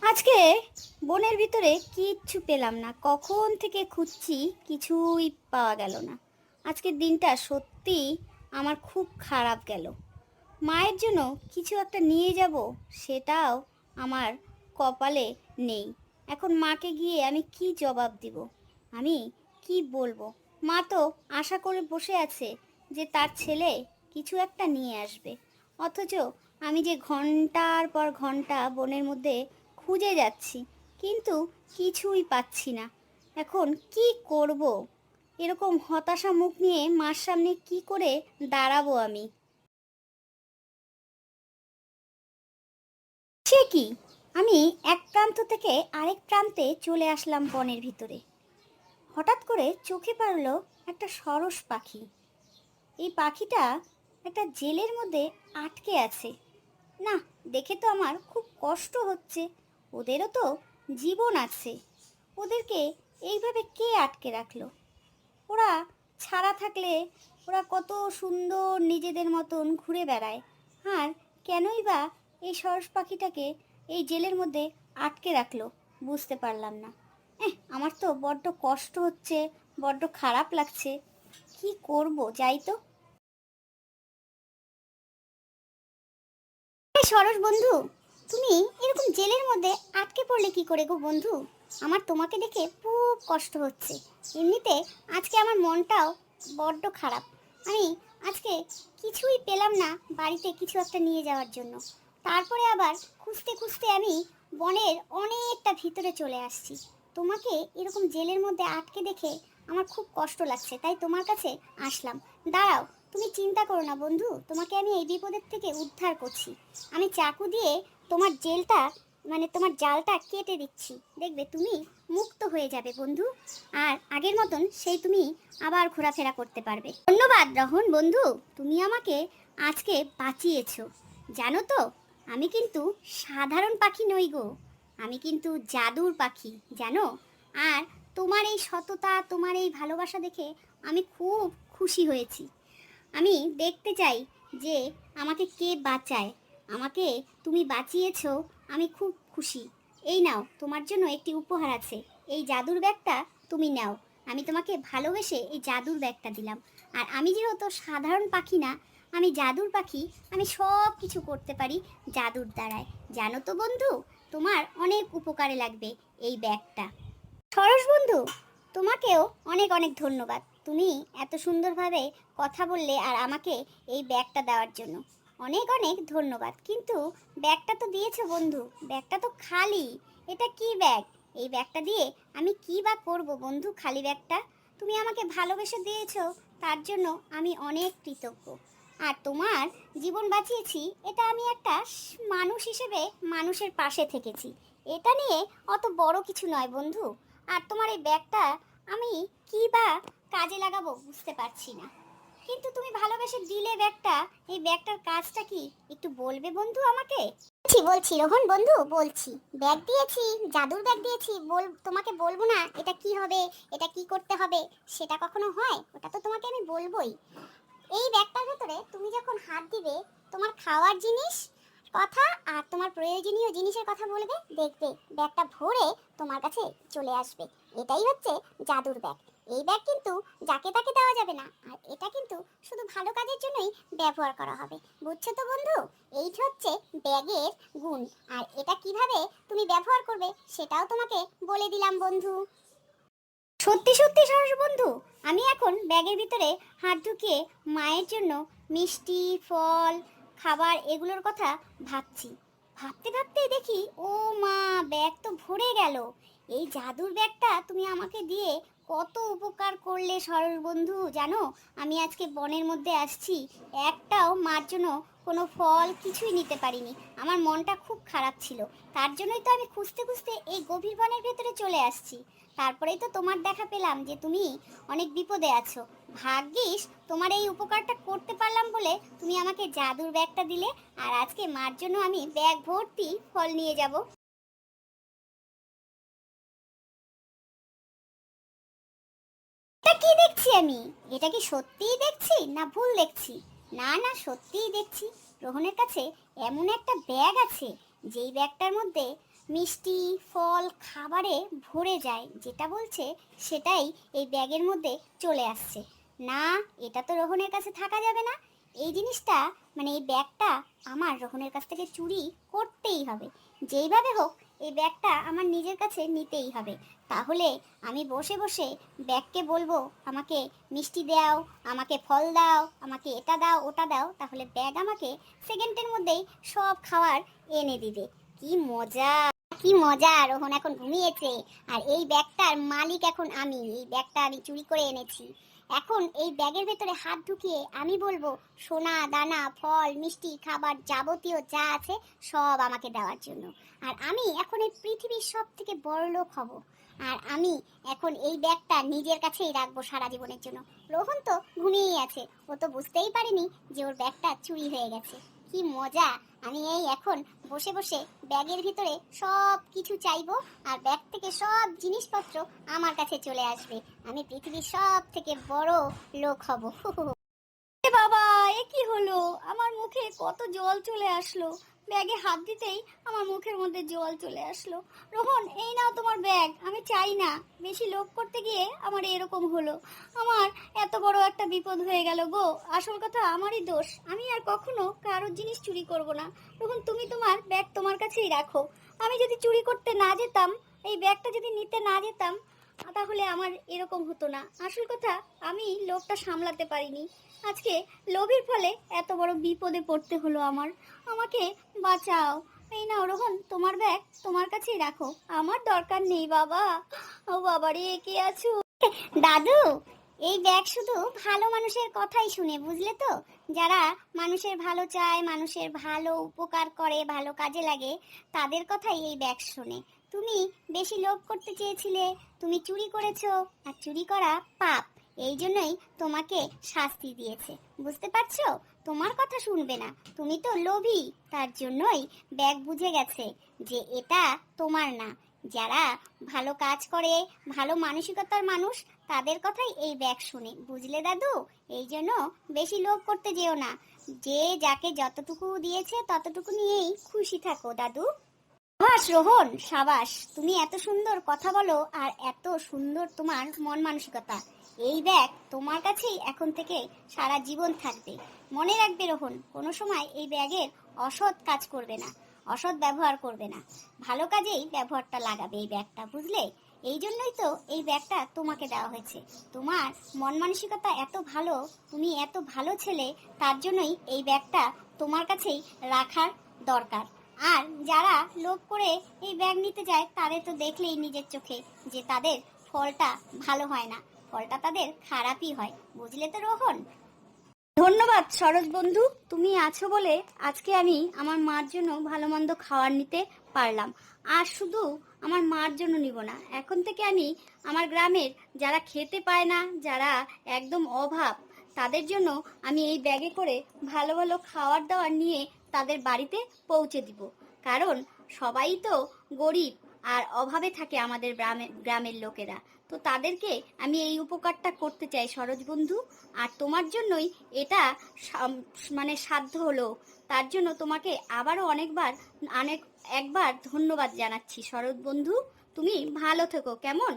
আজকে বনের ভিতরে কিচ্ছু পেলাম না, কখন থেকে খুঁজছি, কিছুই পাওয়া গেল না। আজকের দিনটা সত্যি আমার খুব খারাপ গেল। মায়ের জন্য কিছু একটা নিয়ে যাব, সেটাও আমার কপালে নেই। এখন মাকে গিয়ে আমি কি জবাব দিব, আমি কি বলবো? মা তো আশা করে বসে আছে যে তার ছেলে কিছু একটা নিয়ে আসবে, অথচ আমি যে ঘন্টার পর ঘন্টা বনের মধ্যে খুঁজে যাচ্ছি, কিন্তু কিছুই পাচ্ছি না। এখন কি করব? এরকম হতাশা মুখ নিয়ে মার সামনে কি করে দাঁড়াবো আমি? সে কি, আমি এক প্রান্ত থেকে আরেক প্রান্তে চলে আসলাম বনের ভিতরে। হঠাৎ করে চোখে পড়লো একটা সরস পাখি। এই পাখিটা একটা জেলের মধ্যে আটকে আছে। না, দেখে তো আমার খুব কষ্ট হচ্ছে। ওদেরও তো জীবন আছে, ওদেরকে এইভাবে কে আটকে রাখলো? ওরা ছাড়া থাকলে ওরা কত সুন্দর নিজেদের মতন ঘুরে বেড়ায়, আর কেনই বা এই সরস পাখিটাকে এই জেলের মধ্যে আটকে রাখলো বুঝতে পারলাম না। আমার তো বড্ড কষ্ট হচ্ছে, বড্ড খারাপ লাগছে। কি করব, যাই তো। এই সরস বন্ধু, তুমি এরকম জেলের মধ্যে আটকে পড়লে কি করে গো বন্ধু? আমার তোমাকে দেখে খুব কষ্ট হচ্ছে। এমনিতে আজকে আমার মনটাও বড্ড খারাপ। আমি আজকে কিছুই পেলাম না বাড়িতে কিছু একটা নিয়ে যাওয়ার জন্য। তারপরে আবার খুঁজতে খুঁজতে আমি বনের অনেকটা ভিতরে চলে আসছি। তোমাকে এরকম জেলের মধ্যে আটকে দেখে আমার খুব কষ্ট লাগছে, তাই তোমার কাছে আসলাম। দাঁড়াও, তুমি চিন্তা করো না বন্ধু, তোমাকে আমি এই বিপদের থেকে উদ্ধার করছি। আমি চাকু দিয়ে তোমার জেলটা, মানে তোমার জালটা কেটে দিচ্ছি, দেখবে তুমি মুক্ত হয়ে যাবে বন্ধু। আর আগের মতন সেই তুমি আবার ঘোরাফেরা করতে পারবে। ধন্যবাদ রহন বন্ধু, তুমি আমাকে আজকে বাঁচিয়েছো। জানো তো, আমি কিন্তু সাধারণ পাখি নই গো, আমি কিন্তু জাদুর পাখি, জানো? আর তোমার এই সততা, তোমার এই ভালোবাসা দেখে আমি খুব খুশি হয়েছি। আমি দেখতে চাই যে আমাকে কে বাঁচায়। আমাকে তুমি বাঁচিয়েছো, আমি খুব খুশি। এই নাও, তোমার জন্য একটি উপহার আছে। এই জাদুর ব্যাগটা তুমি নাও। আমি তোমাকে ভালোবেসে এই জাদুর ব্যাগটা দিলাম। আর আমি যেহেতু সাধারণ পাখি না, আমি জাদুর পাখি, আমি সব কিছু করতে পারি জাদুর দ্বারায়। জানো তো বন্ধু, তোমার অনেক উপকারে লাগবে এই ব্যাগটা। সরস বন্ধু, তোমাকেও অনেক অনেক ধন্যবাদ। তুমি এত সুন্দরভাবে কথা বললে আর আমাকে এই ব্যাগটা দেওয়ার জন্য অনেক অনেক ধন্যবাদ। কিন্তু ব্যাগটা তো দিয়েছো বন্ধু, ব্যাগটা তো খালি। এটা কি ব্যাগ? এই ব্যাগটা দিয়ে আমি কি বা করব বন্ধু, খালি ব্যাগটা? তুমি আমাকে ভালোবেসে দিয়েছো, তার জন্য আমি অনেক কৃতজ্ঞ। আর তোমার জীবন বাঁচিয়েছি, এটা আমি একটা মানুষ হিসেবে মানুষের পাশে থেকেছি। এটা নিয়ে অত বড় কিছু নয় বন্ধু। আর তোমার এই ব্যাগটা আমি কি বা কাজে লাগাবো বুঝতে পারছি না, কিন্তু তুমি ভালোবেসে দিলে ব্যাগটা। এই ব্যাগটার কাজটা কি একটু বলবে বন্ধু আমাকে? বলছি বলছি রোহন বন্ধু, বলছি। ব্যাগ দিয়েছি, জাদুর ব্যাগ দিয়েছি, তোমাকে বলবো না এটা কি হবে, এটা কি করতে হবে? সেটা কখনো হয়? ওটা তো তোমাকে আমি বলবোই। এই ব্যাগটার ভেতরে তুমি যখন হাত দিবে, তোমার খাওয়ার জিনিস কথা আর তোমার প্রয়োজনীয় জিনিসের কথা বলবে, দেখবে ব্যাগটা ভরে তোমার কাছে চলে আসবে। এটাই হচ্ছে জাদুর ব্যাগ। এই ব্যাগ কিন্তু যাকে তাকে দেওয়া যাবে না, আর এটা কিন্তু শুধু ভালো কাজের জন্যই ব্যবহার করা হবে। বুঝছো তো বন্ধু? এইটা হচ্ছে ব্যাগের গুণ। আর এটা কিভাবে তুমি ব্যবহার করবে সেটাও তোমাকে বলে দিলাম বন্ধু। সত্যি সত্যি সরস বন্ধু, আমি এখন ব্যাগের ভিতরে হাত ঢুকিয়ে মায়ের জন্য মিষ্টি, ফল, খাবার এগুলোর কথা ভাবছি। ভাবতে ভাবতে দেখি, ও মা, ব্যাগ তো ভরে গেল। এই জাদুর ব্যাগটা তুমি আমাকে দিয়ে কত উপকার করলে সরস বন্ধু, জানো? আমি আজকে বনের মধ্যে আসছি, একটাও মার জন্য কোনো ফল কিছুই নিতে পারিনি। আমার মনটা খুব খারাপ ছিল, তার জন্যই তো আমি খুঁজতে খুঁজতে এই গভীর বনের ভেতরে চলে আসছি। তারপরেই তো তোমার দেখা পেলাম যে তুমি অনেক বিপদে আছো। ভাগ্যিস তোমার এই উপকারটা করতে পারলাম বলে তুমি আমাকে জাদুর ব্যাগটা দিলে। আর আজকে মার জন্য আমি ব্যাগ ভর্তি ফল নিয়ে যাব। এটা কি দেখছি আমি? এটা কি সত্যিই দেখছি না ভুল দেখছি? না না, সত্যিই দেখছি। রোহনের কাছে এমন একটা ব্যাগ আছে, যেই ব্যাগটার মধ্যে মিষ্টি ফল খাবারে ভরে যায়, যেটা বলছে সেটাই এই ব্যাগের মধ্যে চলে আসছে। না, এটা তো রোহনের কাছে থাকা যাবে না। এই জিনিসটা মানে এই ব্যাগটা আমার রোহনের কাছ থেকে চুরি করতেই হবে। যেইভাবে হোক এই ব্যাগটা আমার নিজের কাছে নিতেই হবে। তাহলে আমি বসে বসে ব্যাগকে বলবো আমাকে মিষ্টি দাও, আমাকে ফল দাও, আমাকে এটা দাও ওটা দাও, তাহলে ব্যাগ আমাকে সেকেন্ডের মধ্যেই সব খাবার এনে দিবে। কি মজা, কি মজা! রোহন এখন ঘুমিয়েছে আর এই ব্যাগটার মালিক এখন আমি। এই ব্যাগটা আমি চুরি করে এনেছি। এখন এই ব্যাগের ভেতরে হাত ঢুকিয়ে আমি বলবো সোনা দানা ফল মিষ্টি খাবার যাবতীয় যা আছে সব আমাকে দেওয়ার জন্য। আর আমি এখন এই পৃথিবীর সব থেকে বড় লোক হব। আর আমি এখন এই ব্যাগটা নিজের কাছেই রাখবো সারা জীবনের জন্য। রোহন তো ঘুমিয়েই আছে, ও তো বুঝতেই পারেনি যে ওর ব্যাগটা চুরি হয়ে গেছে। কি মজা! আমি এই এখন বসে বসে ব্যাগের ভিতরে সব কিছু চাইবো আর ব্যাগ থেকে সব জিনিসপত্র আমার কাছে চলে আসবে। আমি পৃথিবীর সব থেকে বড় লোক হব। এ বাবা, এ কি হলো? আমার মুখে কত জল চলে আসলো। ব্যাগে হাত দিতেই আমার মুখের মধ্যে জল চলে আসলো। রোহন, এই নাও তোমার ব্যাগ। আমি চাই না, বেশি লোভ করতে গিয়ে আমার এরকম হলো। আমার এত বড় একটা বিপদ হয়ে গেল গো। আসল কথা আমারই দোষ। আমি আর কখনো কারোর জিনিস চুরি করব না। রোহন, তুমি তোমার ব্যাগ তোমার কাছেই রাখো। আমি যদি চুরি করতে না যেতাম, এই ব্যাগটা যদি নিতে না যেতাম, তাহলে আমার এরকম হতো না। আসল কথা আমি লোভটা সামলাতে পারিনি। আজকে লোভের ফলে এত বড় বিপদে পড়তে হলো আমার। আমাকে বাঁচাও। এই নাও রোহন, তোমার ব্যাগ তোমার কাছেই রাখো। আমার দরকার নেই বাবা। ও বাবা রে, কে আছো? দাদু, এই ব্যাগ শুধু ভালো মানুষের কথাই শুনে, বুঝলে তো? যারা মানুষের ভালো চায়, মানুষের ভালো উপকার করে, ভালো কাজে লাগে, তাদের কথাই এই ব্যাগ শোনে। তুমি বেশি লোভ করতে চেয়েছিলে, তুমি চুরি করেছো, আর চুরি করা পাপ। এই জন্যই তোমাকে শাস্তি দিয়েছে, বুঝতে পারছো? তোমার কথা শুনবে না, তুমি তো লোভী। তার জন্যই ব্যাগ বুঝে গেছে যে এটা তোমার না। যারা ভালো কাজ করে, ভালো মানসিকতার মানুষ, তাদের কথাই এই ব্যাগ শুনে, বুঝলে দাদু? এই জন্য বেশি লোভ করতে যেও না। যে যাকে যতটুকু দিয়েছে ততটুকু নিয়েই খুশি থাকো দাদু। সাবাস রোহন, সাবাস! তুমি এত সুন্দর কথা বলো আর এত সুন্দর তোমার মন মানসিকতা। এই ব্যাগ তোমার কাছেই এখন থেকে সারা জীবন থাকবে। মনে রাখবে রোহন, কোনো সময় এই ব্যাগের অসৎ কাজ করবে না, অসৎ ব্যবহার করবে না। ভালো কাজেই ব্যবহারটা লাগাবে এই ব্যাগটা, বুঝলে? এই জন্যই তো এই ব্যাগটা তোমাকে দেওয়া হয়েছে। তোমার মন মানসিকতা এত ভালো, তুমি এত ভালো ছেলে, তার জন্যই এই ব্যাগটা তোমার কাছেই রাখার দরকার। আর যারা লোভ করে এই ব্যাগ নিতে যায়, তাদের তো দেখলেই নিজের চোখে যে তাদের ফলটা ভালো হয় না, ফলটা তাদের খারাপই হয়, বুঝলে তো রোহন? ধন্যবাদ সরোজ বন্ধু, তুমি আছো বলে আজকে আমি আমার মার জন্য ভালো মন্দ খাবার নিতে পারলাম। আর শুধু আমার মার জন্য নিব না, এখন থেকে আমি আমার গ্রামের যারা খেতে পায় না, যারা একদম অভাব, তাদের জন্য আমি এই ব্যাগে করে ভালো ভালো খাবার দাবার নিয়ে তাদের বাড়িতে পৌঁছে দিব। কারণ সবাই তো গরিব আর অভাবে থাকে আমাদের গ্রামের লোকেরা। তো তাদেরকে আমি এই উপকারটা করতে চাই সরোজ বন্ধু। আর তোমার জন্যই এটা মানে সাধ্য হলো। তার জন্য তোমাকে আবারও অনেক একবার ধন্যবাদ জানাচ্ছি সরোজ বন্ধু। তুমি ভালো থেকো, কেমন?